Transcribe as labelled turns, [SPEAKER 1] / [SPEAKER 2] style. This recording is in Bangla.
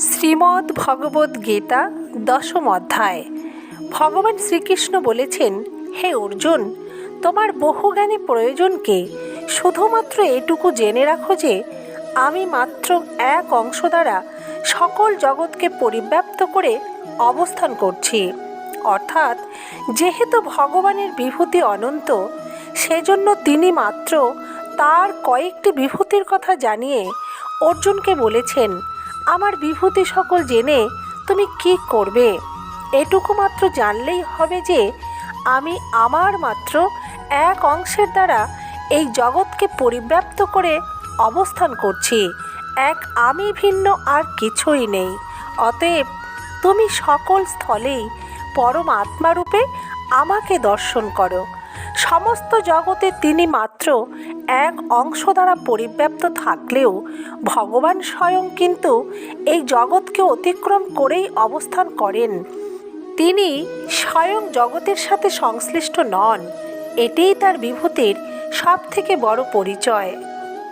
[SPEAKER 1] শ্রীমদ্ ভগবদ্ গীতা দশম অধ্যায়। ভগবান শ্রীকৃষ্ণ বলেছেন, হে অর্জুন, তোমার বহুজ্ঞানী প্রয়োজনকে শুধুমাত্র এটুকু জেনে রাখো যে আমি মাত্র এক অংশ দ্বারা সকল জগৎকে পরিব্যাপ্ত করে অবস্থান করছি। অর্থাৎ যেহেতু ভগবানের বিভূতি অনন্ত, সেজন্য তিনি মাত্র তার কয়েকটি বিভূতির কথা জানিয়ে অর্জুনকে বলেছেন, আমার বিভূতি সকল জেনে তুমি কি করবে? এটুকু মাত্র জানলেই হবে যে আমি আমার মাত্র এক অংশের দ্বারা এই জগৎকে পরিব্যাপ্ত করে অবস্থান করছি। এক আমি ভিন্ন আর কিছুই নেই। অতএব তুমি সকল স্থলেই পরমাত্মারূপে আমাকে দর্শন করো। সমস্ত জগতে তিনি মাত্র এক অংশ দ্বারা পরিব্যাপ্ত থাকলেও ভগবান স্বয়ং কিন্তু এই জগৎকে অতিক্রম করেই অবস্থান করেন। তিনি স্বয়ং জগতের সাথে সংশ্লিষ্ট নন। এটিই তার বিভূতির সবথেকে বড় পরিচয়।